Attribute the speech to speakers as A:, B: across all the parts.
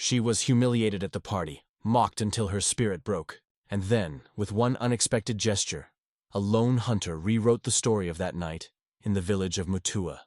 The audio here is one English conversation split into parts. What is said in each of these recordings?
A: She was humiliated at the party, mocked until her spirit broke. And then, with one unexpected gesture, a lone hunter rewrote the story of that night in the village of Mutua.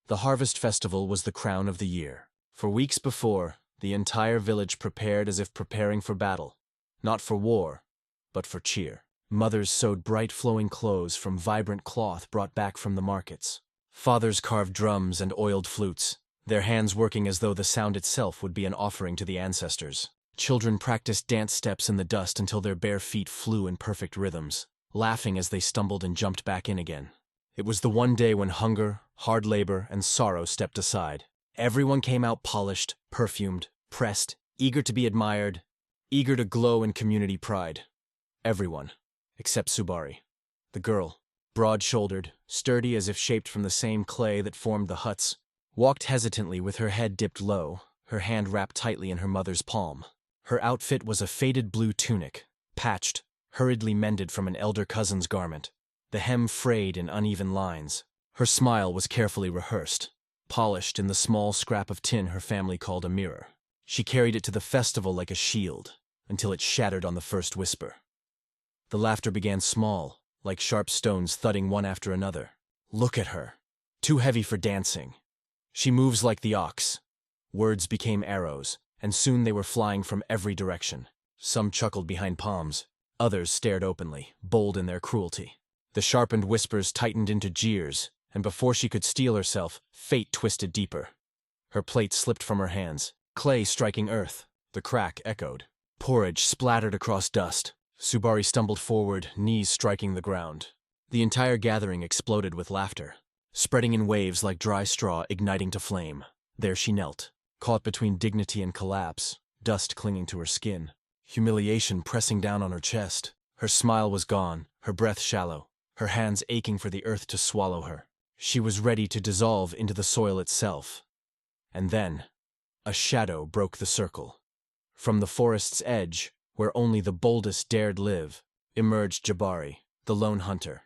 A: The harvest festival was the crown of the year. For weeks before, the entire village prepared as if preparing for battle. Not for war, but for cheer. Mothers sewed bright flowing clothes from vibrant cloth brought back from the markets. Fathers carved drums and oiled flutes, their hands working as though the sound itself would be an offering to the ancestors. Children practiced dance steps in the dust until their bare feet flew in perfect rhythms, laughing as they stumbled and jumped back in again. It was the one day when hunger, hard labor, and sorrow stepped aside. Everyone came out polished, perfumed, pressed, eager to be admired, eager to glow in community pride. Everyone, except Subari. The girl, broad-shouldered, sturdy as if shaped from the same clay that formed the huts, walked hesitantly with her head dipped low, her hand wrapped tightly in her mother's palm. Her outfit was a faded blue tunic, patched, hurriedly mended from an elder cousin's garment, the hem frayed in uneven lines. Her smile was carefully rehearsed, polished in the small scrap of tin her family called a mirror. She carried it to the festival like a shield, until it shattered on the first whisper. The laughter began small, like sharp stones thudding one after another. Look at her. Too heavy for dancing. She moves like the ox. Words became arrows, and soon they were flying from every direction. Some chuckled behind palms. Others stared openly, bold in their cruelty. The sharpened whispers tightened into jeers, and before she could steel herself, fate twisted deeper. Her plate slipped from her hands, clay striking earth. The crack echoed. Porridge splattered across dust. Subari stumbled forward, knees striking the ground. The entire gathering exploded with laughter, spreading in waves like dry straw igniting to flame. There she knelt, caught between dignity and collapse, dust clinging to her skin, humiliation pressing down on her chest. Her smile was gone, her breath shallow, her hands aching for the earth to swallow her. She was ready to dissolve into the soil itself. And then, a shadow broke the circle. From the forest's edge, where only the boldest dared live, emerged Jabari, the lone hunter.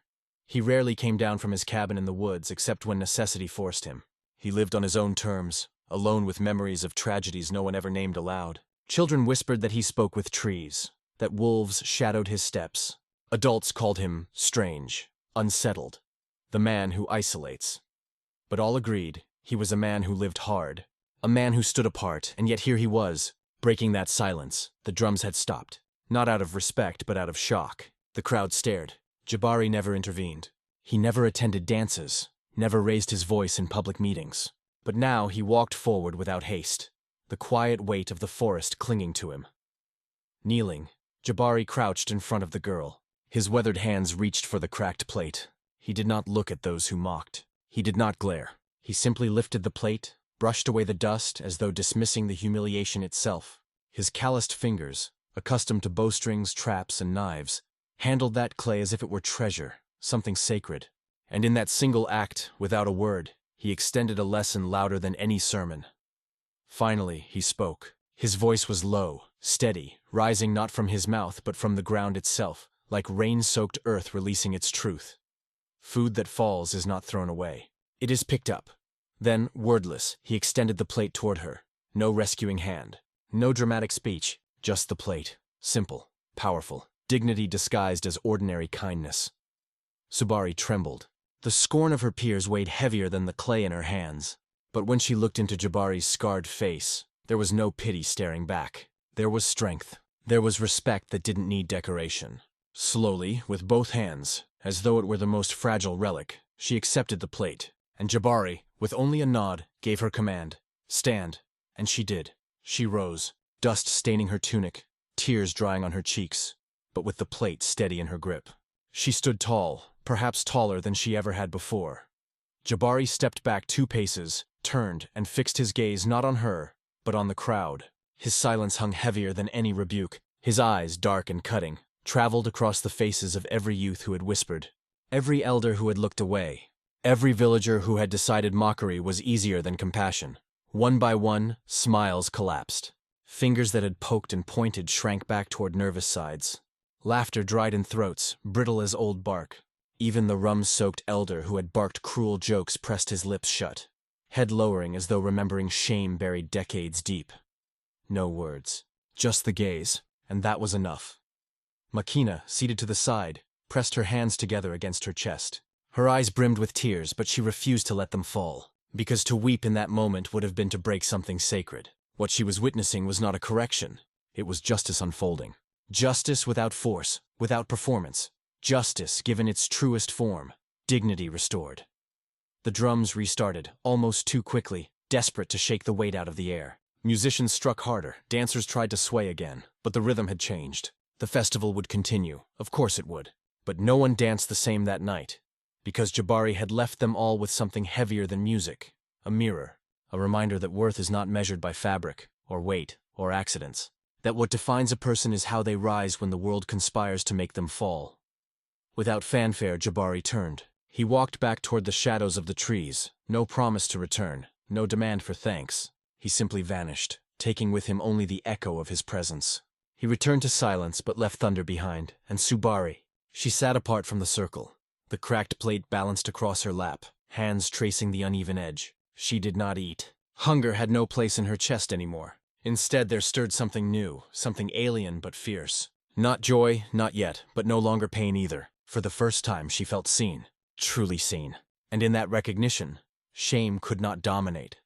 A: He rarely came down from his cabin in the woods except when necessity forced him. He lived on his own terms, alone with memories of tragedies no one ever named aloud. Children whispered that he spoke with trees, that wolves shadowed his steps. Adults called him strange, unsettled, the man who isolates. But all agreed he was a man who lived hard, a man who stood apart, and yet here he was, breaking that silence. The drums had stopped, not out of respect but out of shock. The crowd stared. Jabari never intervened. He never attended dances, never raised his voice in public meetings. But now he walked forward without haste, the quiet weight of the forest clinging to him. Kneeling, Jabari crouched in front of the girl. His weathered hands reached for the cracked plate. He did not look at those who mocked. He did not glare. He simply lifted the plate, brushed away the dust as though dismissing the humiliation itself. His calloused fingers, accustomed to bowstrings, traps, and knives, handled that clay as if it were treasure, something sacred. And in that single act, without a word, he extended a lesson louder than any sermon. Finally, he spoke. His voice was low, steady, rising not from his mouth but from the ground itself, like rain-soaked earth releasing its truth. Food that falls is not thrown away. It is picked up. Then, wordless, he extended the plate toward her. No rescuing hand. No dramatic speech. Just the plate. Simple. Powerful. Dignity disguised as ordinary kindness. Subari trembled. The scorn of her peers weighed heavier than the clay in her hands. But when she looked into Jabari's scarred face, there was no pity staring back. There was strength. There was respect that didn't need decoration. Slowly, with both hands, as though it were the most fragile relic, she accepted the plate, and Jabari, with only a nod, gave her command, "Stand," and she did. She rose, dust staining her tunic, tears drying on her cheeks, but with the plate steady in her grip. She stood tall, perhaps taller than she ever had before. Jabari stepped back 2 paces, turned, and fixed his gaze not on her, but on the crowd. His silence hung heavier than any rebuke. His eyes, dark and cutting, traveled across the faces of every youth who had whispered, every elder who had looked away, every villager who had decided mockery was easier than compassion. One by one, smiles collapsed. Fingers that had poked and pointed shrank back toward nervous sides. Laughter dried in throats, brittle as old bark. Even the rum-soaked elder who had barked cruel jokes pressed his lips shut, head lowering as though remembering shame buried decades deep. No words. Just the gaze, and that was enough. Makina, seated to the side, pressed her hands together against her chest. Her eyes brimmed with tears, but she refused to let them fall, because to weep in that moment would have been to break something sacred. What she was witnessing was not a correction. It was justice unfolding. Justice without force, without performance. Justice given its truest form. Dignity restored. The drums restarted, almost too quickly, desperate to shake the weight out of the air. Musicians struck harder, dancers tried to sway again, but the rhythm had changed. The festival would continue, of course it would. But no one danced the same that night, because Jabari had left them all with something heavier than music. A mirror, a reminder that worth is not measured by fabric, or weight, or accidents. That what defines a person is how they rise when the world conspires to make them fall. Without fanfare, Jabari turned. He walked back toward the shadows of the trees, no promise to return, no demand for thanks. He simply vanished, taking with him only the echo of his presence. He returned to silence but left thunder behind, and Subari. She sat apart from the circle, the cracked plate balanced across her lap, hands tracing the uneven edge. She did not eat. Hunger had no place in her chest anymore. Instead, there stirred something new, something alien but fierce. Not joy, not yet, but no longer pain either. For the first time, she felt seen. Truly seen. And in that recognition, shame could not dominate.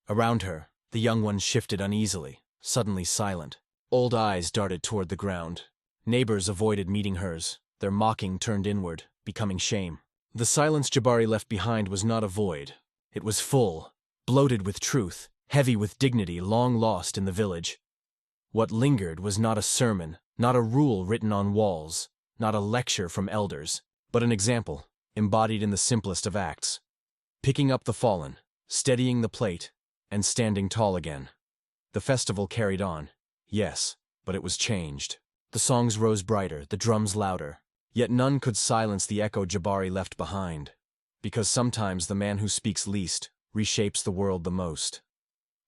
A: Around her, the young one shifted uneasily, suddenly silent. Old eyes darted toward the ground. Neighbors avoided meeting hers, their mocking turned inward, becoming shame. The silence Jabari left behind was not a void. It was full, bloated with truth, heavy with dignity long lost in the village. What lingered was not a sermon, not a rule written on walls, not a lecture from elders, but an example, embodied in the simplest of acts. Picking up the fallen, steadying the plate, and standing tall again. The festival carried on, yes, but it was changed. The songs rose brighter, the drums louder, yet none could silence the echo Jabari left behind, because sometimes the man who speaks least reshapes the world the most.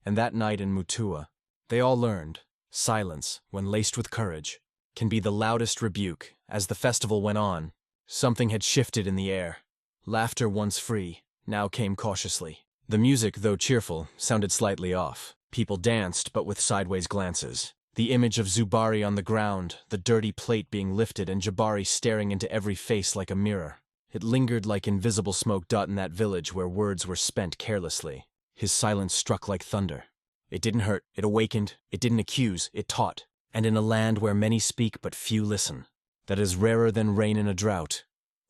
A: And that night in Mutua, they all learned, silence, when laced with courage, can be the loudest rebuke. As the festival went on, something had shifted in the air. Laughter once free, now came cautiously. The music, though cheerful, sounded slightly off. People danced, but with sideways glances. The image of Zubari on the ground, the dirty plate being lifted and Jabari staring into every face like a mirror. It lingered like invisible smoke in that village where words were spent carelessly. His silence struck like thunder. It didn't hurt, it awakened, it didn't accuse, it taught. And in a land where many speak but few listen, that is rarer than rain in a drought,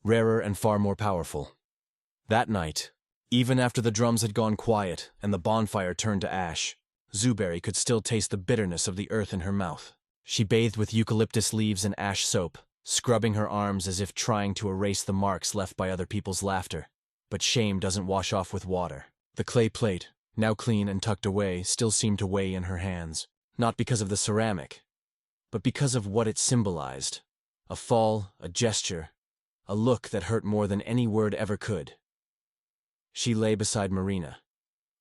A: rarer and far more powerful. That night, even after the drums had gone quiet and the bonfire turned to ash, Zuberi could still taste the bitterness of the earth in her mouth. She bathed with eucalyptus leaves and ash soap, scrubbing her arms as if trying to erase the marks left by other people's laughter. But shame doesn't wash off with water. The clay plate, now clean and tucked away, still seemed to weigh in her hands, not because of the ceramic, but because of what it symbolized. A fall, a gesture, a look that hurt more than any word ever could. She lay beside Marina,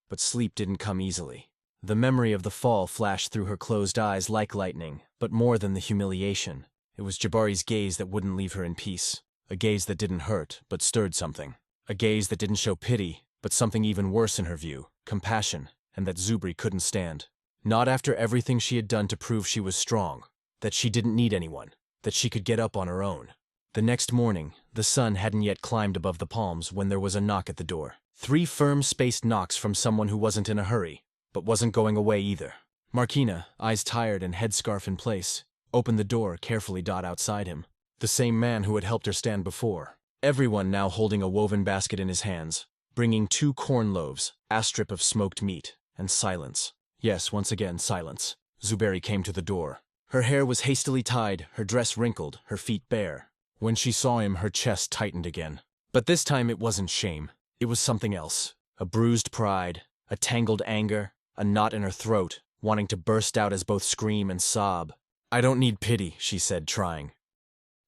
A: but sleep didn't come easily. The memory of the fall flashed through her closed eyes like lightning, but more than the humiliation. It was Jabari's gaze that wouldn't leave her in peace. A gaze that didn't hurt, but stirred something. A gaze that didn't show pity, but something even worse in her view, compassion, and that Zubri couldn't stand. Not after everything she had done to prove she was strong, that she didn't need anyone, that she could get up on her own. The next morning, the sun hadn't yet climbed above the palms when there was a knock at the door. 3 firm-spaced knocks from someone who wasn't in a hurry, but wasn't going away either. Markina, eyes tired and headscarf in place, opened the door carefully outside him. The same man who had helped her stand before. Everyone now holding a woven basket in his hands, bringing 2 corn loaves, a strip of smoked meat, and silence. Yes, once again, silence. Zuberi came to the door. Her hair was hastily tied, her dress wrinkled, her feet bare. When she saw him, her chest tightened again. But this time it wasn't shame. It was something else. A bruised pride, a tangled anger, a knot in her throat, wanting to burst out as both scream and sob. "I don't need pity," she said, trying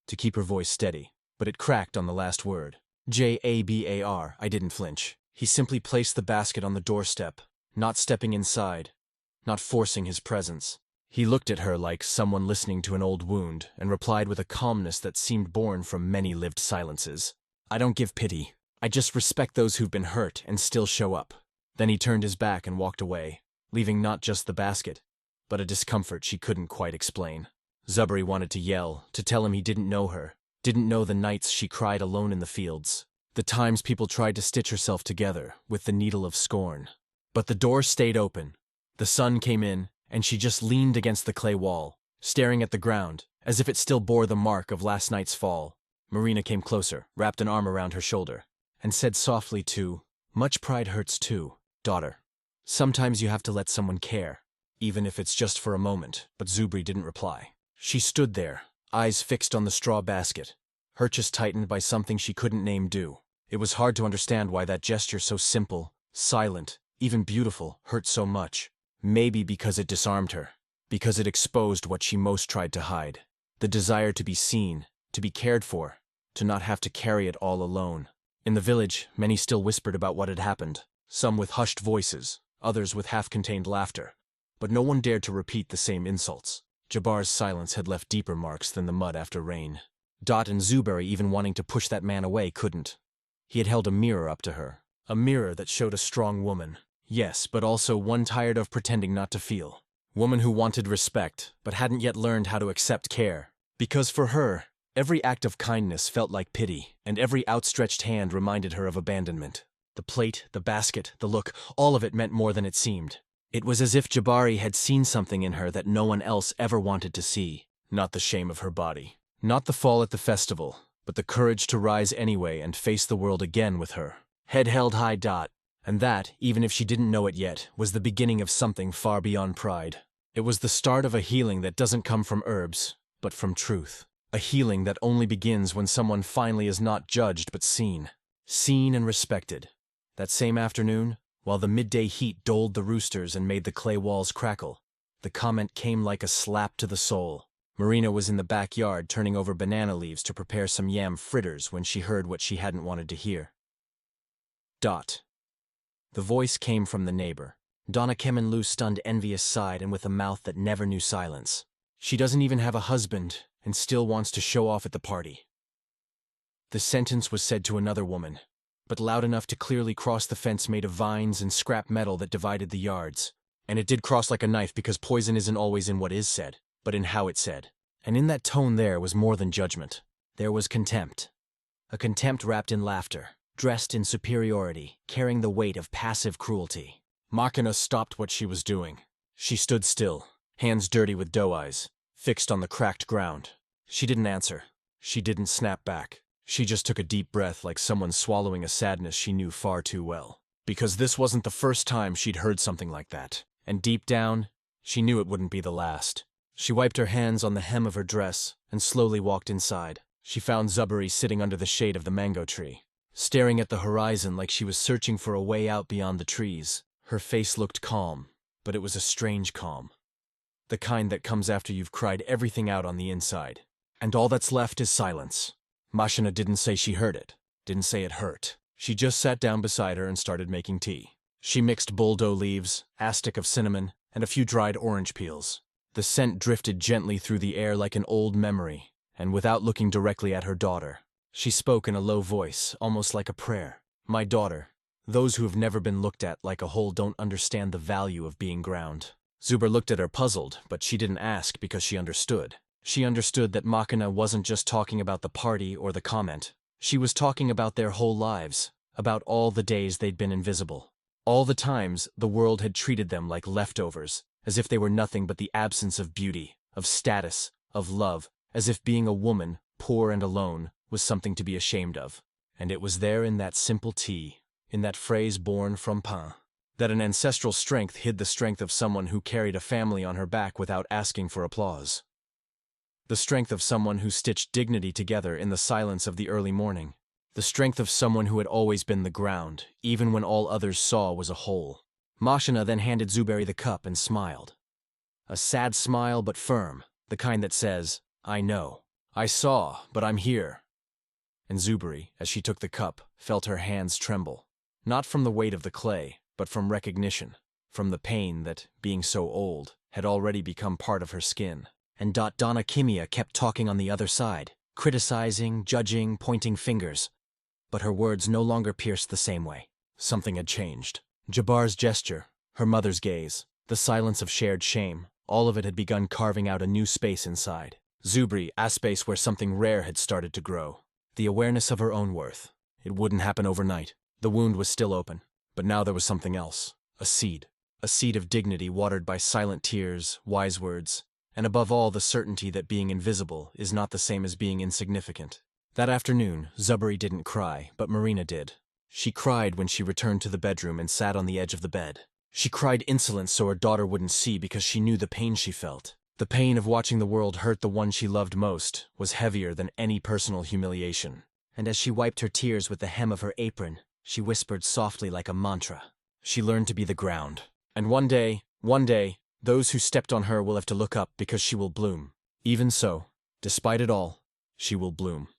A: to keep her voice steady, but it cracked on the last word. Jabar. I didn't flinch. He simply placed the basket on the doorstep, not stepping inside, not forcing his presence. He looked at her like someone listening to an old wound, and replied with a calmness that seemed born from many lived silences. "I don't give pity. I just respect those who've been hurt and still show up." Then he turned his back and walked away, leaving not just the basket, but a discomfort she couldn't quite explain. Zubri wanted to yell, to tell him he didn't know her, didn't know the nights she cried alone in the fields, the times people tried to stitch herself together with the needle of scorn. But the door stayed open. The sun came in, and she just leaned against the clay wall, staring at the ground, as if it still bore the mark of last night's fall. Marina came closer, wrapped an arm around her shoulder, and said softly too, "Much pride hurts too, daughter. Sometimes you have to let someone care, even if it's just for a moment." But Zubri didn't reply. She stood there, eyes fixed on the straw basket, her chest tightened by something she couldn't name due. It was hard to understand why that gesture so simple, silent, even beautiful, hurt so much. Maybe because it disarmed her, because it exposed what she most tried to hide. The desire to be seen, to be cared for, to not have to carry it all alone. In the village, many still whispered about what had happened, some with hushed voices, others with half-contained laughter. But no one dared to repeat the same insults. Jabbar's silence had left deeper marks than the mud after rain. Dot and Zuberi, even wanting to push that man away, couldn't. He had held a mirror up to her, a mirror that showed a strong woman. Yes, but also one tired of pretending not to feel. Woman who wanted respect, but hadn't yet learned how to accept care. Because for her, every act of kindness felt like pity, and every outstretched hand reminded her of abandonment. The plate, the basket, the look, all of it meant more than it seemed. It was as if Jabari had seen something in her that no one else ever wanted to see. Not the shame of her body, not the fall at the festival, but the courage to rise anyway and face the world again with her. Head held high, Dot. And that, even if she didn't know it yet, was the beginning of something far beyond pride. It was the start of a healing that doesn't come from herbs, but from truth. A healing that only begins when someone finally is not judged but seen. Seen and respected. That same afternoon, while the midday heat doled the roosters and made the clay walls crackle, the comment came like a slap to the soul. Marina was in the backyard turning over banana leaves to prepare some yam fritters when she heard what she hadn't wanted to hear. Dot. The voice came from the neighbor. Donna Kemenlu stunned envious sighed and with a mouth that never knew silence. She doesn't even have a husband and still wants to show off at the party. The sentence was said to another woman, but loud enough to clearly cross the fence made of vines and scrap metal that divided the yards. And it did cross like a knife because poison isn't always in what is said, but in how it's said. And in that tone there was more than judgment. There was contempt. A contempt wrapped in laughter, dressed in superiority, carrying the weight of passive cruelty. Makina stopped what she was doing. She stood still, hands dirty with doe eyes, fixed on the cracked ground. She didn't answer. She didn't snap back. She just took a deep breath like someone swallowing a sadness she knew far too well. Because this wasn't the first time she'd heard something like that. And deep down, she knew it wouldn't be the last. She wiped her hands on the hem of her dress and slowly walked inside. She found Zuberi sitting under the shade of the mango tree, staring at the horizon like she was searching for a way out beyond the trees. Her face looked calm, but it was a strange calm. The kind that comes after you've cried everything out on the inside. And all that's left is silence. Mashina didn't say she heard it, didn't say it hurt. She just sat down beside her and started making tea. She mixed buldo leaves, a stick of cinnamon, and a few dried orange peels. The scent drifted gently through the air like an old memory, and without looking directly at her daughter, she spoke in a low voice, almost like a prayer. "My daughter, those who have never been looked at like a whole don't understand the value of being ground." Zuber looked at her puzzled, but she didn't ask because she understood. She understood that Makina wasn't just talking about the party or the comment. She was talking about their whole lives, about all the days they'd been invisible. All the times the world had treated them like leftovers, as if they were nothing but the absence of beauty, of status, of love, as if being a woman, poor and alone, was something to be ashamed of. And it was there in that simple tea, in that phrase born from pain, that an ancestral strength hid the strength of someone who carried a family on her back without asking for applause. The strength of someone who stitched dignity together in the silence of the early morning. The strength of someone who had always been the ground, even when all others saw was a hole. Mashina then handed Zuberi the cup and smiled. A sad smile but firm, the kind that says, "I know. I saw, but I'm here." And Zuberi, as she took the cup, felt her hands tremble. Not from the weight of the clay, but from recognition, from the pain that, being so old, had already become part of her skin. And Donna Kimia kept talking on the other side, criticizing, judging, pointing fingers. But her words no longer pierced the same way. Something had changed. Jabbar's gesture, her mother's gaze, the silence of shared shame, All of it had begun carving out a new space inside. Zubri, a space where something rare had started to grow. The awareness of her own worth. It wouldn't happen overnight. The wound was still open. But now there was something else. A seed. A seed of dignity watered by silent tears, wise words, and above all the certainty that being invisible is not the same as being insignificant. That afternoon, Zubri didn't cry, but Marina did. She cried when she returned to the bedroom and sat on the edge of the bed. She cried insolence so her daughter wouldn't see because she knew the pain she felt. The pain of watching the world hurt the one she loved most was heavier than any personal humiliation. And as she wiped her tears with the hem of her apron, she whispered softly like a mantra. She learned to be the ground. And one day, those who stepped on her will have to look up because she will bloom. Even so, despite it all, she will bloom.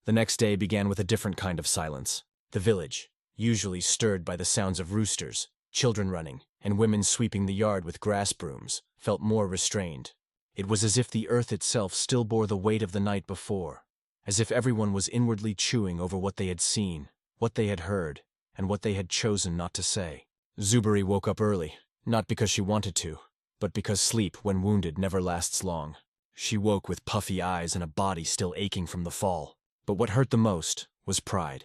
A: The next day began with a different kind of silence. The village, usually stirred by the sounds of roosters, children running, and women sweeping the yard with grass brooms, felt more restrained. It was as if the earth itself still bore the weight of the night before, as if everyone was inwardly chewing over what they had seen, what they had heard, and what they had chosen not to say. Zubri woke up early, not because she wanted to, but because sleep, when wounded, never lasts long. She woke with puffy eyes and a body still aching from the fall. But what hurt the most was pride.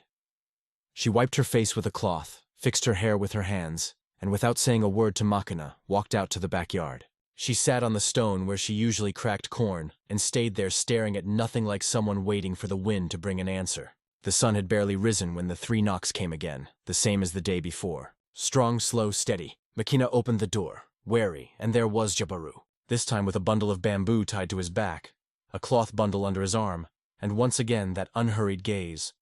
A: She wiped her face with a cloth, fixed her hair with her hands, and without saying a word to Makina, walked out to the backyard. She sat on the stone where she usually cracked corn, and stayed there staring at nothing like someone waiting for the wind to bring an answer. The sun had barely risen when the 3 knocks came again, the same as the day before. Strong, slow, steady. Makina opened the door, wary, and there was Jabaru, this time with a bundle of bamboo tied to his back, a cloth bundle under his arm, and once again that unhurried gaze,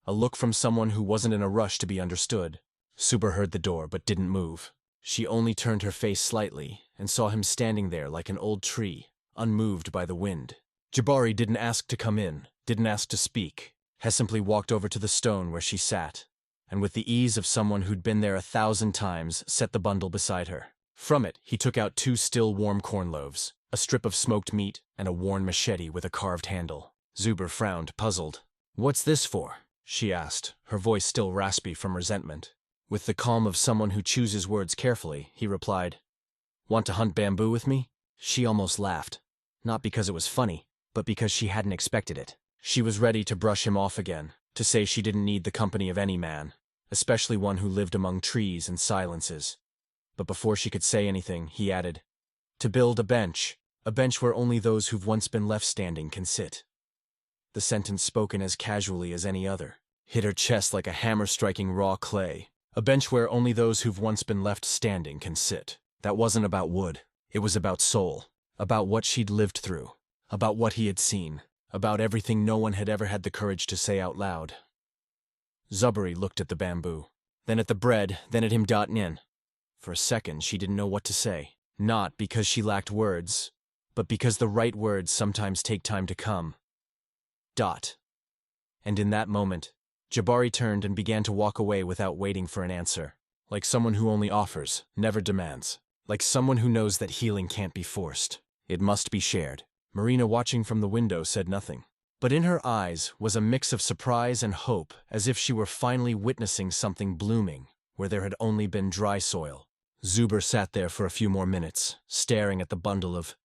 A: a look from someone who wasn't in a rush to be understood. Suber heard the door but didn't move. She only turned her face slightly and saw him standing there like an old tree, unmoved by the wind. Jabari didn't ask to come in, didn't ask to speak. He simply walked over to the stone where she sat, and with the ease of someone who'd been there 1,000 times, set the bundle beside her. From it, he took out 2 still warm corn loaves, a strip of smoked meat, and a worn machete with a carved handle. Zuber frowned, puzzled. "What's this for?" she asked, her voice still raspy from resentment. With the calm of someone who chooses words carefully, he replied, "Want to hunt bamboo with me?" She almost laughed, not because it was funny, but because she hadn't expected it. She was ready to brush him off again, to say she didn't need the company of any man, especially one who lived among trees and silences. But before she could say anything, he added, "To build a bench where only those who've once been left standing can sit." The sentence, spoken as casually as any other, hit her chest like a hammer striking raw clay. A bench where only those who've once been left standing can sit. That wasn't about wood. It was about soul, about what she'd lived through, about what he had seen, about everything no one had ever had the courage to say out loud. Zubri looked at the bamboo, then at the bread, then at him. Nin. For a second, she didn't know what to say. Not because she lacked words, but because the right words sometimes take time to come. And in that moment, Jabari turned and began to walk away without waiting for an answer, like someone who only offers, never demands, like someone who knows that healing can't be forced. It must be shared. Marina, watching from the window, said nothing. But in her eyes was a mix of surprise and hope, as if she were finally witnessing something blooming, where there had only been dry soil. Zuber sat there for a few more minutes, staring at the bundle of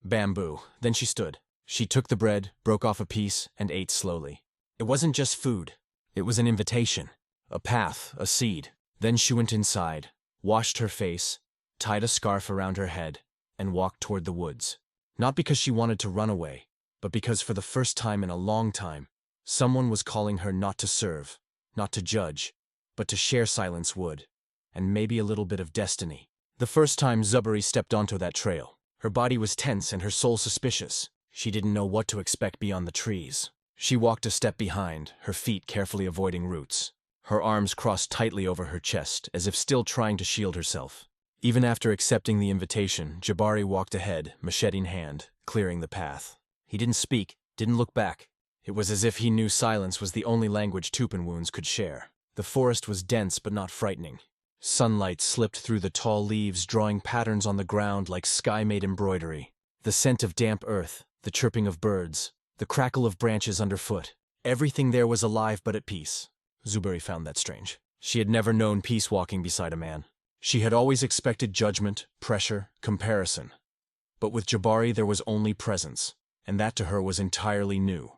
A: bamboo. Then she stood. She took the bread, broke off a piece, and ate slowly. It wasn't just food. It was an invitation, a path, a seed. Then she went inside, washed her face, tied a scarf around her head, and walked toward the woods. Not because she wanted to run away, but because for the first time in a long time, someone was calling her not to serve, not to judge, but to share silence would, and maybe a little bit of destiny. The first time Zubri stepped onto that trail, her body was tense and her soul suspicious. She didn't know what to expect beyond the trees. She walked a step behind, her feet carefully avoiding roots, her arms crossed tightly over her chest, as if still trying to shield herself. Even after accepting the invitation, Jabari walked ahead, machete in hand, clearing the path. He didn't speak, didn't look back. It was as if he knew silence was the only language Tupin wounds could share. The forest was dense but not frightening. Sunlight slipped through the tall leaves, drawing patterns on the ground like sky-made embroidery. The scent of damp earth, the chirping of birds, the crackle of branches underfoot. Everything there was alive but at peace. Zuberi found that strange. She had never known peace walking beside a man. She had always expected judgment, pressure, comparison. But with Jabari there was only presence, and that to her was entirely new.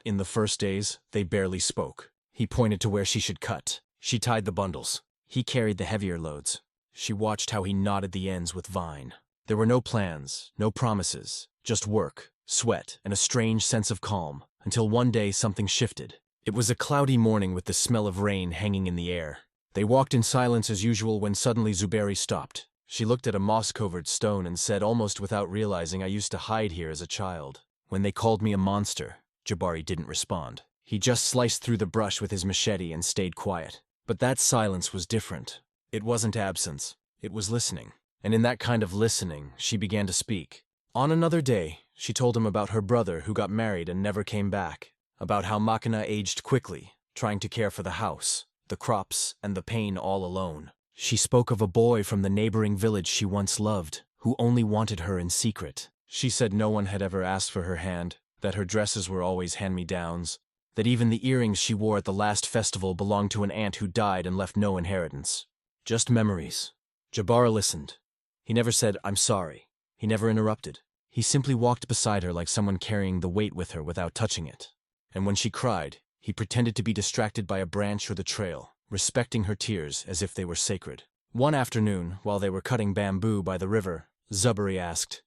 A: In the first days, they barely spoke. He pointed to where she should cut. She tied the bundles. He carried the heavier loads. She watched how he knotted the ends with vine. There were no plans, no promises, just work, sweat, and a strange sense of calm, until one day something shifted. It was a cloudy morning with the smell of rain hanging in the air. They walked in silence as usual when suddenly Zuberi stopped. She looked at a moss-covered stone and said almost without realizing, "I used to hide here as a child. When they called me a monster." Jabari didn't respond. He just sliced through the brush with his machete and stayed quiet. But that silence was different. It wasn't absence. It was listening. And in that kind of listening, she began to speak. On another day, she told him about her brother who got married and never came back. About how Makina aged quickly, trying to care for the house, the crops, and the pain all alone. She spoke of a boy from the neighboring village she once loved, who only wanted her in secret. She said no one had ever asked for her hand, that her dresses were always hand-me-downs, that even the earrings she wore at the last festival belonged to an aunt who died and left no inheritance. Just memories. Jabbar listened. He never said, "I'm sorry." He never interrupted. He simply walked beside her like someone carrying the weight with her without touching it. And when she cried, he pretended to be distracted by a branch or the trail, respecting her tears as if they were sacred. One afternoon, while they were cutting bamboo by the river, Zuberi asked,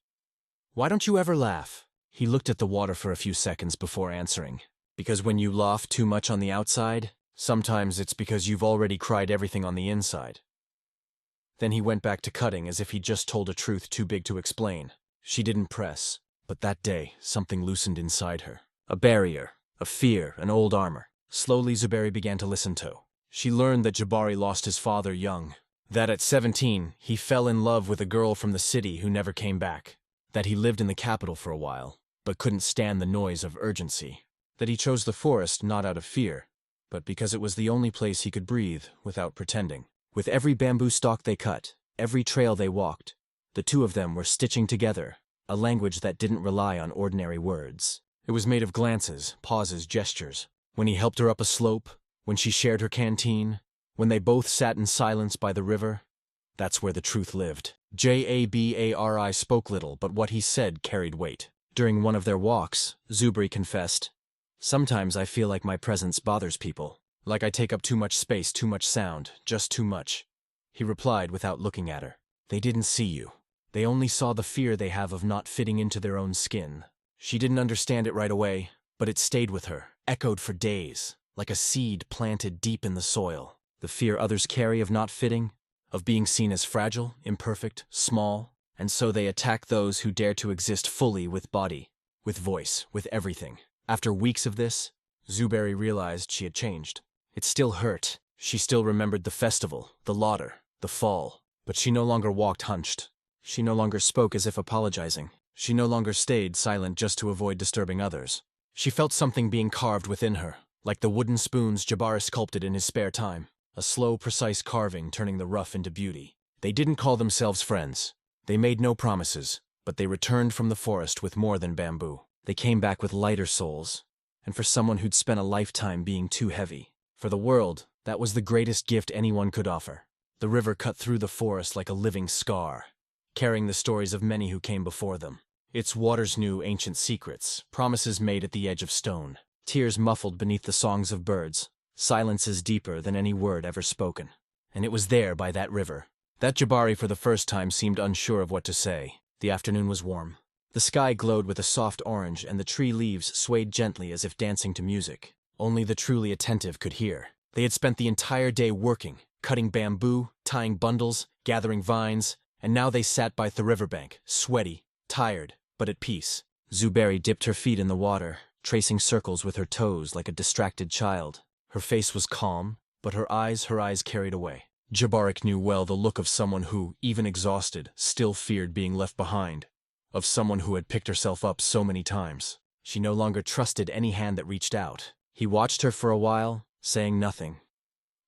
A: "Why don't you ever laugh?" He looked at the water for a few seconds before answering. "Because when you laugh too much on the outside, sometimes it's because you've already cried everything on the inside." Then he went back to cutting as if he'd just told a truth too big to explain. She didn't press, but that day something loosened inside her. A barrier, a fear, an old armor. Slowly Zuberi began to listen to. She learned that Jabari lost his father young. That at 17, he fell in love with a girl from the city who never came back. That he lived in the capital for a while, but couldn't stand the noise of urgency. That he chose the forest not out of fear, but because it was the only place he could breathe without pretending. With every bamboo stalk they cut, every trail they walked, the two of them were stitching together, a language that didn't rely on ordinary words. It was made of glances, pauses, gestures. When he helped her up a slope, when she shared her canteen, when they both sat in silence by the river, that's where the truth lived. Jabari spoke little, but what he said carried weight. During one of their walks, Zuberi confessed, "Sometimes I feel like my presence bothers people. Like I take up too much space, too much sound, just too much." He replied without looking at her, "They didn't see you. They only saw the fear they have of not fitting into their own skin." She didn't understand it right away, but it stayed with her, echoed for days, like a seed planted deep in the soil. The fear others carry of not fitting, of being seen as fragile, imperfect, small, and so they attack those who dare to exist fully with body, with voice, with everything. After weeks of this, Zuberi realized she had changed. It still hurt. She still remembered the festival, the laughter, the fall. But she no longer walked hunched. She no longer spoke as if apologizing. She no longer stayed silent just to avoid disturbing others. She felt something being carved within her, like the wooden spoons Jabari sculpted in his spare time. A slow, precise carving turning the rough into beauty. They didn't call themselves friends. They made no promises, but they returned from the forest with more than bamboo. They came back with lighter souls, and for someone who'd spent a lifetime being too heavy. For the world, that was the greatest gift anyone could offer. The river cut through the forest like a living scar, carrying the stories of many who came before them. Its waters knew ancient secrets, promises made at the edge of stone, tears muffled beneath the songs of birds, silences deeper than any word ever spoken. And it was there by that river that Jabari for the first time seemed unsure of what to say. The afternoon was warm. The sky glowed with a soft orange and the tree leaves swayed gently as if dancing to music. Only the truly attentive could hear. They had spent the entire day working, cutting bamboo, tying bundles, gathering vines, and now they sat by the riverbank, sweaty, tired, but at peace. Zuberi dipped her feet in the water, tracing circles with her toes like a distracted child. Her face was calm, but her eyes carried away. Jabari knew well the look of someone who, even exhausted, still feared being left behind. Of someone who had picked herself up so many times. She no longer trusted any hand that reached out. He watched her for a while, saying nothing.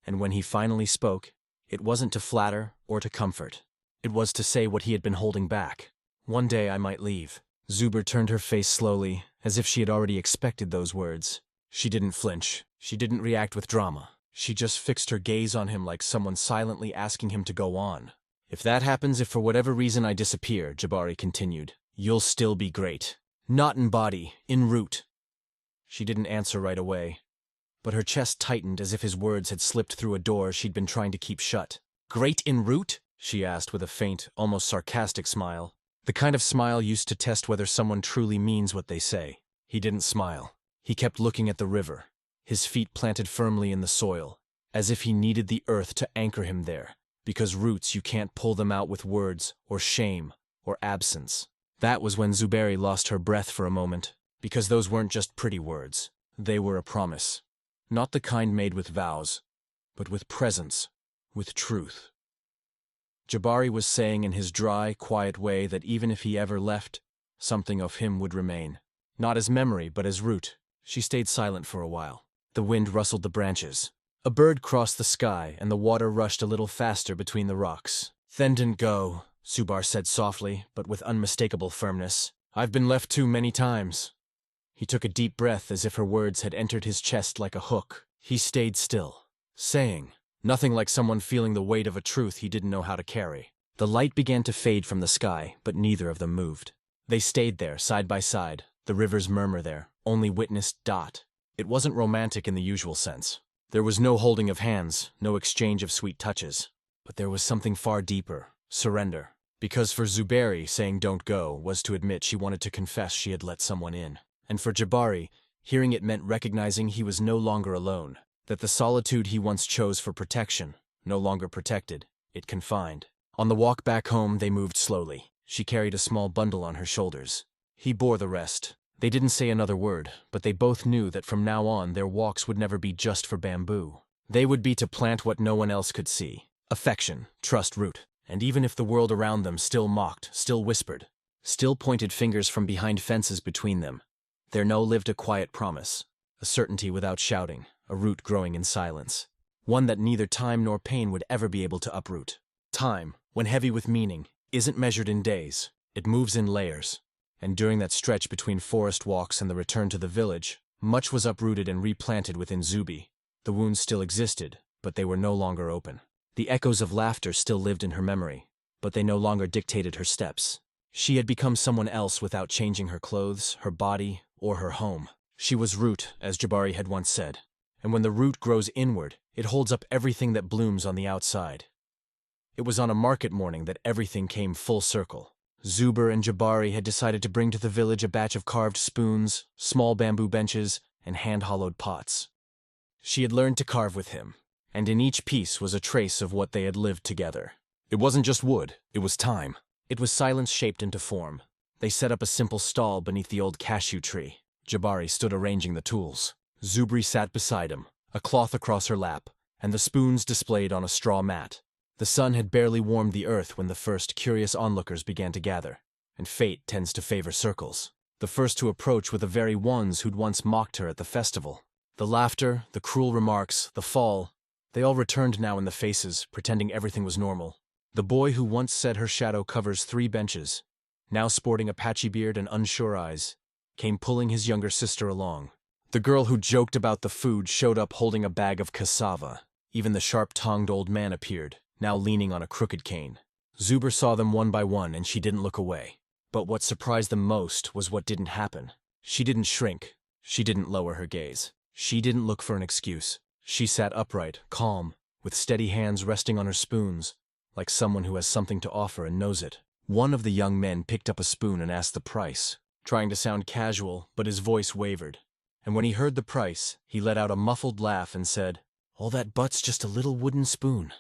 A: And when he finally spoke, it wasn't to flatter or to comfort. It was to say what he had been holding back. "One day I might leave." Zuber turned her face slowly, as if she had already expected those words. She didn't flinch. She didn't react with drama. She just fixed her gaze on him like someone silently asking him to go on. If that happens, if for whatever reason I disappear, Jabari continued, you'll still be great. Not in body, in root. She didn't answer right away, but her chest tightened as if his words had slipped through a door she'd been trying to keep shut. Great in root? She asked with a faint, almost sarcastic smile. The kind of smile used to test whether someone truly means what they say. He didn't smile. He kept looking at the river, his feet planted firmly in the soil, as if he needed the earth to anchor him there, because roots you can't pull them out with words, or shame, or absence. That was when Zuberi lost her breath for a moment, because those weren't just pretty words. They were a promise. Not the kind made with vows, but with presence, with truth. Jabari was saying in his dry, quiet way that even if he ever left, something of him would remain. Not as memory, but as root. She stayed silent for a while. The wind rustled the branches. A bird crossed the sky, and the water rushed a little faster between the rocks. Then don't go, Zubar said softly, but with unmistakable firmness. I've been left too many times. He took a deep breath as if her words had entered his chest like a hook. He stayed still, saying, nothing like someone feeling the weight of a truth he didn't know how to carry. The light began to fade from the sky, but neither of them moved. They stayed there, side by side, the river's murmur there, only witnessed dot. It wasn't romantic in the usual sense. There was no holding of hands, no exchange of sweet touches. But there was something far deeper, surrender. Because for Zuberi, saying don't go was to admit she wanted to confess she had let someone in. And for Jabari, hearing it meant recognizing he was no longer alone, that the solitude he once chose for protection, no longer protected, it confined. On the walk back home, they moved slowly. She carried a small bundle on her shoulders. He bore the rest. They didn't say another word, but they both knew that from now on their walks would never be just for bamboo. They would be to plant what no one else could see. Affection, trust root. And even if the world around them still mocked, still whispered, still pointed fingers from behind fences between them, there now lived a quiet promise, a certainty without shouting, a root growing in silence. One that neither time nor pain would ever be able to uproot. Time, when heavy with meaning, isn't measured in days. It moves in layers. And during that stretch between forest walks and the return to the village, much was uprooted and replanted within Zubi. The wounds still existed, but they were no longer open. The echoes of laughter still lived in her memory, but they no longer dictated her steps. She had become someone else without changing her clothes, her body, or her home. She was root, as Jabari had once said, and when the root grows inward, it holds up everything that blooms on the outside. It was on a market morning that everything came full circle. Zuber and Jabari had decided to bring to the village a batch of carved spoons, small bamboo benches, and hand-hollowed pots. She had learned to carve with him, and in each piece was a trace of what they had lived together. It wasn't just wood, it was time. It was silence shaped into form. They set up a simple stall beneath the old cashew tree. Jabari stood arranging the tools. Zubri sat beside him, a cloth across her lap, and the spoons displayed on a straw mat. The sun had barely warmed the earth when the first curious onlookers began to gather, and fate tends to favor circles. The first to approach were the very ones who'd once mocked her at the festival. The laughter, the cruel remarks, the fall, they all returned now in the faces, pretending everything was normal. The boy who once said her shadow covers 3 benches, now sporting a patchy beard and unsure eyes, came pulling his younger sister along. The girl who joked about the food showed up holding a bag of cassava. Even the sharp-tongued old man appeared, now leaning on a crooked cane. Zuber saw them one by one, and she didn't look away. But what surprised them most was what didn't happen. She didn't shrink. She didn't lower her gaze. She didn't look for an excuse. She sat upright, calm, with steady hands resting on her spoons, like someone who has something to offer and knows it. One of the young men picked up a spoon and asked the price, trying to sound casual, but his voice wavered. And when he heard the price, he let out a muffled laugh and said, "All that but's just a little wooden spoon."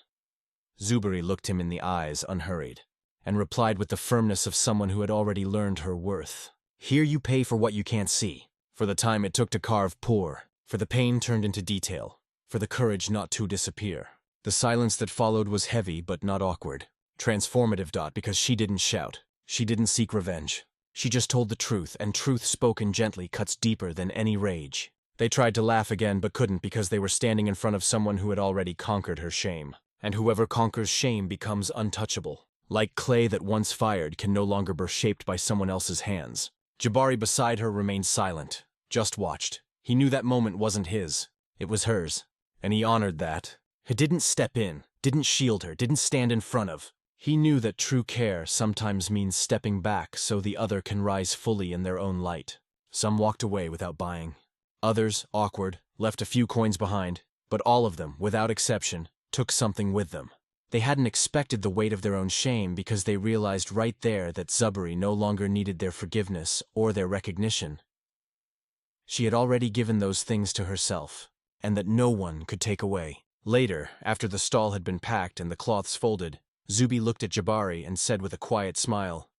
A: Zuberi looked him in the eyes, unhurried, and replied with the firmness of someone who had already learned her worth. "Here you pay for what you can't see, for the time it took to carve poor, for the pain turned into detail, for the courage not to disappear." The silence that followed was heavy but not awkward. Transformative, because she didn't shout. She didn't seek revenge. She just told the truth, and truth spoken gently cuts deeper than any rage. They tried to laugh again but couldn't because they were standing in front of someone who had already conquered her shame. And whoever conquers shame becomes untouchable. Like clay that once fired can no longer be shaped by someone else's hands. Jabari beside her remained silent, just watched. He knew that moment wasn't his. It was hers. and he honored that. He didn't step in, didn't shield her, didn't stand in front of. He knew that true care sometimes means stepping back so the other can rise fully in their own light. Some walked away without buying. Others, awkward, left a few coins behind, but all of them, without exception, took something with them. They hadn't expected the weight of their own shame because they realized right there that Zubari no longer needed their forgiveness or their recognition. She had already given those things to herself, and that no one could take away. Later, after the stall had been packed and the cloths folded, Zubi looked at Jabari and said with a quiet smile,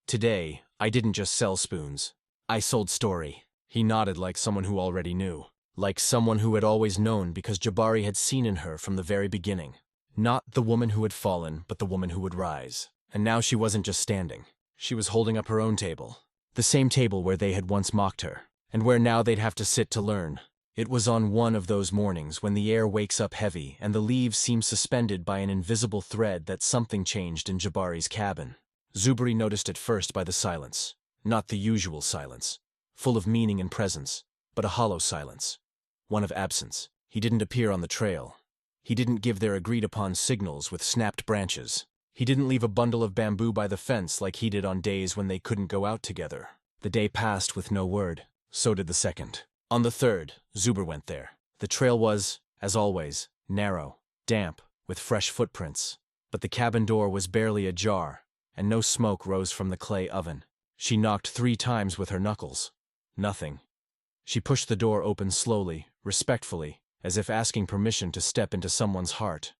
A: "Today, I didn't just sell spoons. I sold story." He nodded like someone who already knew, like someone who had always known because Jabari had seen in her from the very beginning. Not the woman who had fallen, but the woman who would rise. And now she wasn't just standing. She was holding up her own table. The same table where they had once mocked her, and where now they'd have to sit to learn. It was on one of those mornings when the air wakes up heavy and the leaves seem suspended by an invisible thread that something changed in Jabari's cabin. Zubari noticed it first by the silence. Not the usual silence, full of meaning and presence, but a hollow silence. One of absence. He didn't appear on the trail. He didn't give their agreed-upon signals with snapped branches. He didn't leave a bundle of bamboo by the fence like he did on days when they couldn't go out together. The day passed with no word. So did the second. On the third, Zuber went there. The trail was, as always, narrow, damp, with fresh footprints. But the cabin door was barely ajar, and no smoke rose from the clay oven. She knocked 3 times with her knuckles. Nothing. She pushed the door open slowly, respectfully, as if asking permission to step into someone's heart.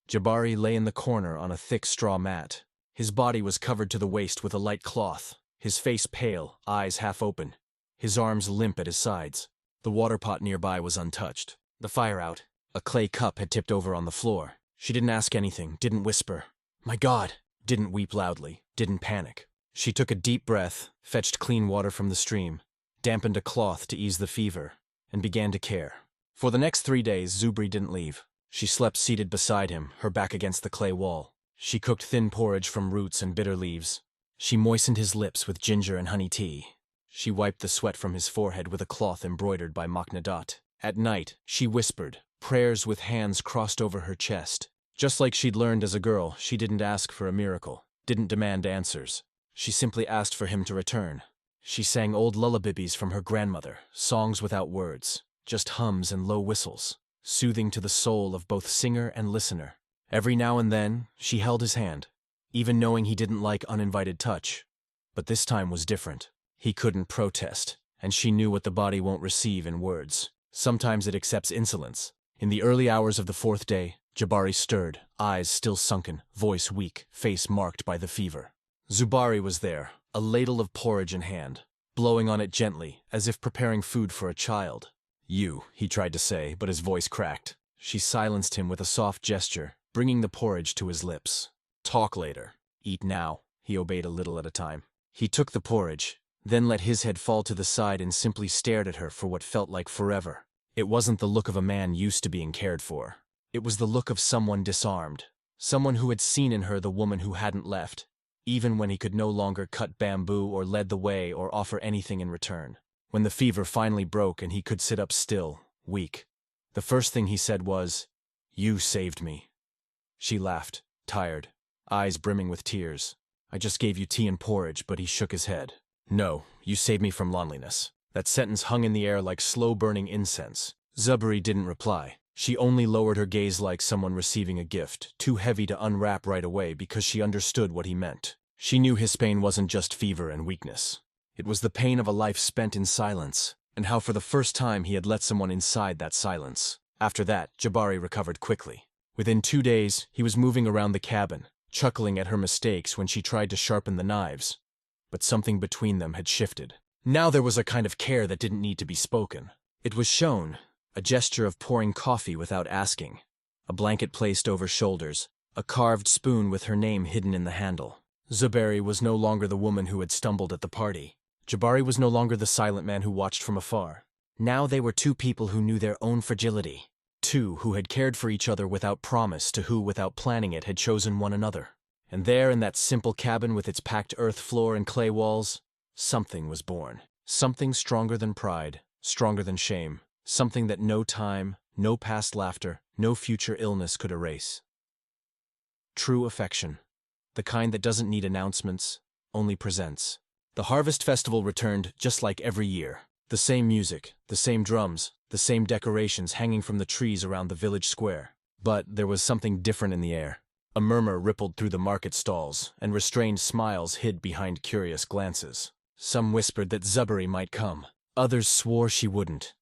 A: Jabari lay in the corner on a thick straw mat. His body was covered to the waist with a light cloth, his face pale, eyes half open, his arms limp at his sides. The water pot nearby was untouched. The fire out. A clay cup had tipped over on the floor. She didn't ask anything, didn't whisper, "My God!" Didn't weep loudly, didn't panic. She took a deep breath, fetched clean water from the stream, dampened a cloth to ease the fever, and began to care. For the next 3 days, Zubri didn't leave. She slept seated beside him, her back against the clay wall. She cooked thin porridge from roots and bitter leaves. She moistened his lips with ginger and honey tea. She wiped the sweat from his forehead with a cloth embroidered by Maknadat. At night, she whispered, prayers with hands crossed over her chest. Just like she'd learned as a girl, she didn't ask for a miracle, didn't demand answers. She simply asked for him to return. She sang old lullabies from her grandmother, songs without words, just hums and low whistles, soothing to the soul of both singer and listener. Every now and then, she held his hand, even knowing he didn't like uninvited touch. But this time was different. He couldn't protest, and she knew what the body won't receive in words. Sometimes it accepts insolence. In the early hours of the 4th day, Jabari stirred, eyes still sunken, voice weak, face marked by the fever. Zubari was there, a ladle of porridge in hand, blowing on it gently, as if preparing food for a child. "You," he tried to say, but his voice cracked. She silenced him with a soft gesture, bringing the porridge to his lips. "Talk later. Eat now." He obeyed a little at a time. He took the porridge, then let his head fall to the side and simply stared at her for what felt like forever. It wasn't the look of a man used to being cared for. It was the look of someone disarmed, someone who had seen in her the woman who hadn't left, even when he could no longer cut bamboo or lead the way or offer anything in return. When the fever finally broke and he could sit up still, weak, the first thing he said was, "You saved me." She laughed, tired, eyes brimming with tears. "I just gave you tea and porridge," but he shook his head. "No, you saved me from loneliness." That sentence hung in the air like slow-burning incense. Zubari didn't reply. She only lowered her gaze like someone receiving a gift, too heavy to unwrap right away because she understood what he meant. She knew his pain wasn't just fever and weakness. It was the pain of a life spent in silence, and how for the first time he had let someone inside that silence. After that, Jabari recovered quickly. Within 2 days, he was moving around the cabin, chuckling at her mistakes when she tried to sharpen the knives. But something between them had shifted. Now there was a kind of care that didn't need to be spoken. It was shown, a gesture of pouring coffee without asking, a blanket placed over shoulders, a carved spoon with her name hidden in the handle. Zubari was no longer the woman who had stumbled at the party. Jabari was no longer the silent man who watched from afar. Now they were 2 people who knew their own fragility. 2 who had cared for each other without promise, to who, without planning it, had chosen one another. And there in that simple cabin with its packed earth floor and clay walls, something was born. Something stronger than pride, stronger than shame, something that no time, no past laughter, no future illness could erase. True affection, the kind that doesn't need announcements, only presents. The Harvest Festival returned just like every year. The same music, the same drums, the same decorations hanging from the trees around the village square. But there was something different in the air. A murmur rippled through the market stalls, and restrained smiles hid behind curious glances. Some whispered that Zubari might come. Others swore she wouldn't.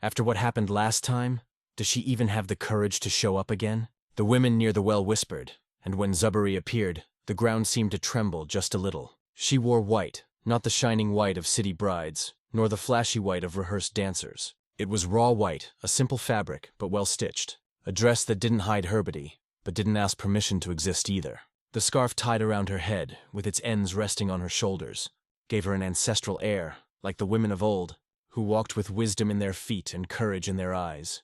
A: After what happened last time, does she even have the courage to show up again? The women near the well whispered, and when Zubari appeared, the ground seemed to tremble just a little. She wore white, not the shining white of city brides, nor the flashy white of rehearsed dancers. It was raw white, a simple fabric, but well-stitched. A dress that didn't hide her body, but didn't ask permission to exist either. The scarf tied around her head, with its ends resting on her shoulders, gave her an ancestral air, like the women of old, who walked with wisdom in their feet and courage in their eyes.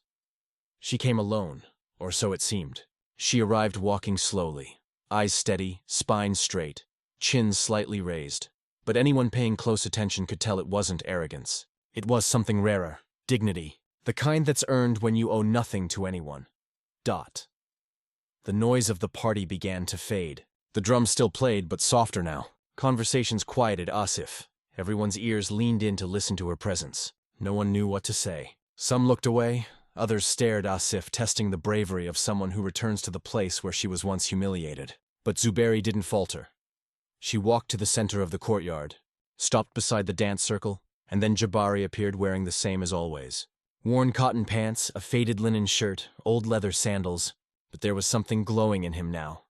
A: She came alone, or so it seemed. She arrived walking slowly, eyes steady, spine straight, chin slightly raised. But anyone paying close attention could tell it wasn't arrogance. It was something rarer, dignity, the kind that's earned when you owe nothing to anyone. The noise of the party began to fade. The drums still played, but softer now. Conversations quieted Asif. Everyone's ears leaned in to listen to her presence. No one knew what to say. Some looked away, others stared Asif, testing the bravery of someone who returns to the place where she was once humiliated. But Zuberi didn't falter. She walked to the center of the courtyard, stopped beside the dance circle, and then Jabari appeared wearing the same as always. Worn cotton pants, a faded linen shirt, old leather sandals, but there was something glowing in him now.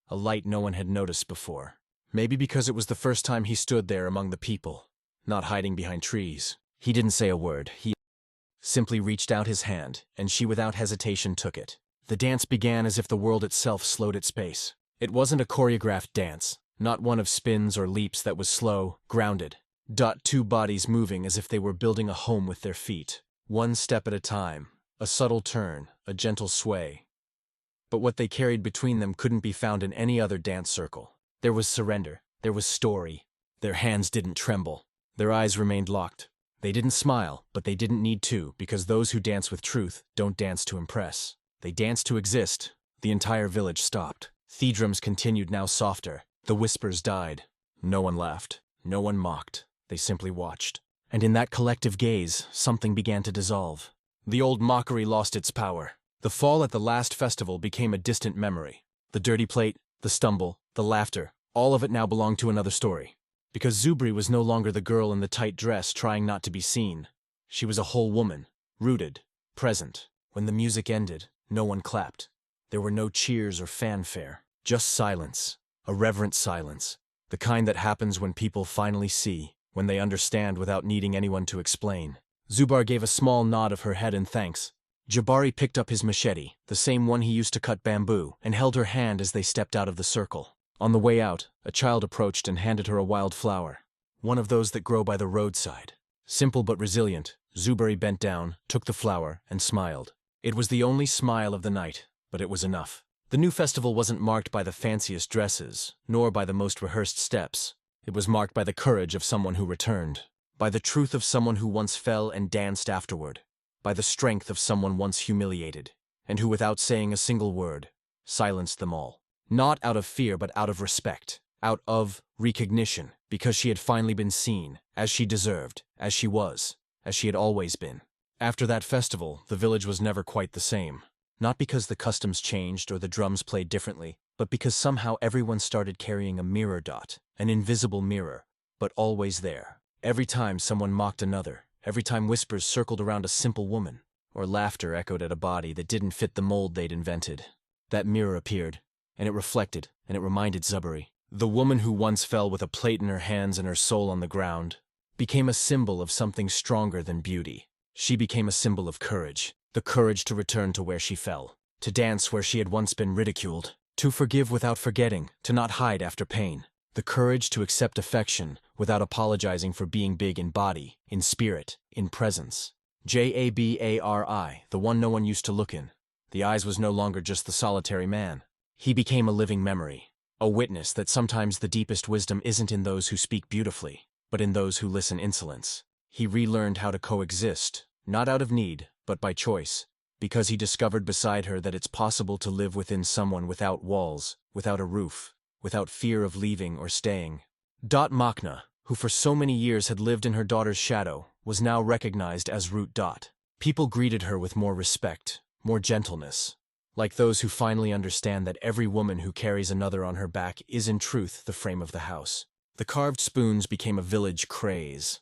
A: A light no one had noticed before. Maybe because it was the first time he stood there among the people, not hiding behind trees. He didn't say a word. He simply reached out his hand, and she without hesitation took it. The dance began as if the world itself slowed its pace. It wasn't a choreographed dance, not one of spins or leaps that was slow, grounded. Two bodies moving as if they were building a home with their feet. One step at a time, a subtle turn, a gentle sway. But what they carried between them couldn't be found in any other dance circle. There was surrender, there was story. Their hands didn't tremble. Their eyes remained locked. They didn't smile, but they didn't need to, because those who dance with truth don't dance to impress. They dance to exist. The entire village stopped. The drums continued, now softer. The whispers died. No one laughed. No one mocked. They simply watched. And in that collective gaze, something began to dissolve. The old mockery lost its power. The fall at the last festival became a distant memory. The dirty plate, the stumble, the laughter, all of it now belonged to another story. Because Zubri was no longer the girl in the tight dress trying not to be seen. She was a whole woman, rooted, present. When the music ended, no one clapped. There were no cheers or fanfare, just silence, a reverent silence, the kind that happens when people finally see, when they understand without needing anyone to explain. Zubar gave a small nod of her head in thanks. Jabari picked up his machete, the same one he used to cut bamboo, and held her hand as they stepped out of the circle. On the way out, a child approached and handed her a wild flower, one of those that grow by the roadside. Simple but resilient, Zubari bent down, took the flower, and smiled. It was the only smile of the night, but it was enough. The new festival wasn't marked by the fanciest dresses, nor by the most rehearsed steps. It was marked by the courage of someone who returned, by the truth of someone who once fell and danced afterward, by the strength of someone once humiliated, and who without saying a single word, silenced them all. Not out of fear, but out of respect, out of recognition, because she had finally been seen, as she deserved, as she was, as she had always been. After that festival, the village was never quite the same. Not because the customs changed or the drums played differently, but because somehow everyone started carrying a mirror, an invisible mirror, but always there. Every time someone mocked another, every time whispers circled around a simple woman, or laughter echoed at a body that didn't fit the mold they'd invented, that mirror appeared, and it reflected, and it reminded Zubari. The woman who once fell with a plate in her hands and her soul on the ground became a symbol of something stronger than beauty. She became a symbol of courage, the courage to return to where she fell, to dance where she had once been ridiculed, to forgive without forgetting, to not hide after pain, the courage to accept affection without apologizing for being big in body, in spirit, in presence. Jabari, the one no one used to look in. The eyes was no longer just the solitary man. He became a living memory, a witness that sometimes the deepest wisdom isn't in those who speak beautifully, but in those who listen insolence. He relearned how to coexist, not out of need, but by choice, because he discovered beside her that it's possible to live within someone without walls, without a roof, without fear of leaving or staying. Dot Machna, who for so many years had lived in her daughter's shadow, was now recognized as Root Dot. People greeted her with more respect, more gentleness, like those who finally understand that every woman who carries another on her back is in truth the frame of the house. The carved spoons became a village craze,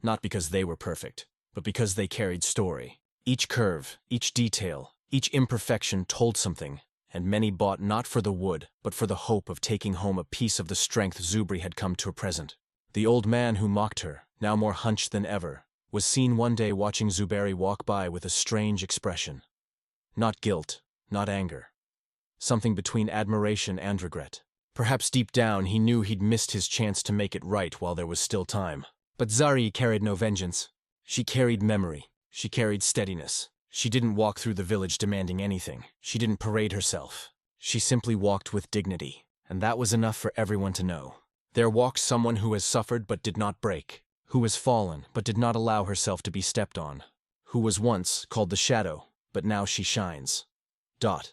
A: not because they were perfect, but because they carried story. Each curve, each detail, each imperfection told something, and many bought not for the wood, but for the hope of taking home a piece of the strength Zubri had come to present. The old man who mocked her, now more hunched than ever, was seen one day watching Zuberi walk by with a strange expression. Not guilt, not anger. Something between admiration and regret. Perhaps deep down he knew he'd missed his chance to make it right while there was still time. But Zari carried no vengeance. She carried memory. She carried steadiness. She didn't walk through the village demanding anything. She didn't parade herself. She simply walked with dignity. And that was enough for everyone to know. There walks someone who has suffered but did not break, who has fallen but did not allow herself to be stepped on, who was once called the Shadow, but now she shines. Dot.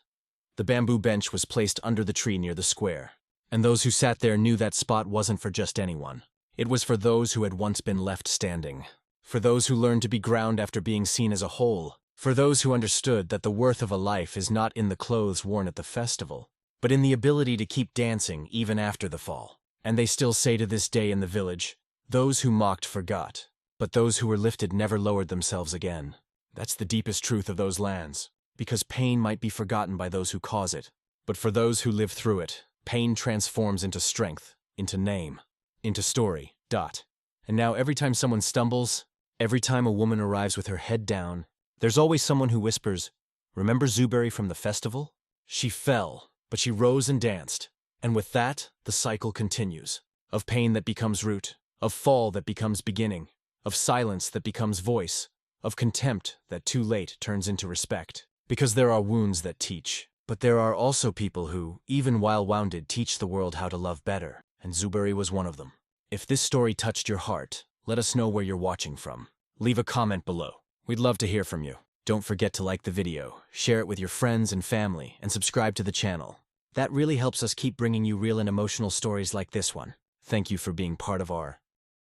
A: The bamboo bench was placed under the tree near the square, and those who sat there knew that spot wasn't for just anyone. It was for those who had once been left standing, for those who learned to be ground after being seen as a whole, for those who understood that the worth of a life is not in the clothes worn at the festival, but in the ability to keep dancing even after the fall. And they still say to this day in the village, those who mocked forgot, but those who were lifted never lowered themselves again. That's the deepest truth of those lands, because pain might be forgotten by those who cause it, but for those who live through it, pain transforms into strength, into name, into story. Dot. And now every time someone stumbles, every time a woman arrives with her head down, there's always someone who whispers, "Remember Zuberi from the festival? She fell, but she rose and danced." And with that, the cycle continues. Of pain that becomes root, of fall that becomes beginning, of silence that becomes voice, of contempt that too late turns into respect. Because there are wounds that teach, but there are also people who, even while wounded, teach the world how to love better, and Zuberi was one of them. If this story touched your heart, let us know where you're watching from. Leave a comment below. We'd love to hear from you. Don't forget to like the video, share it with your friends and family, and subscribe to the channel. That really helps us keep bringing you real and emotional stories like this one. Thank you for being part of our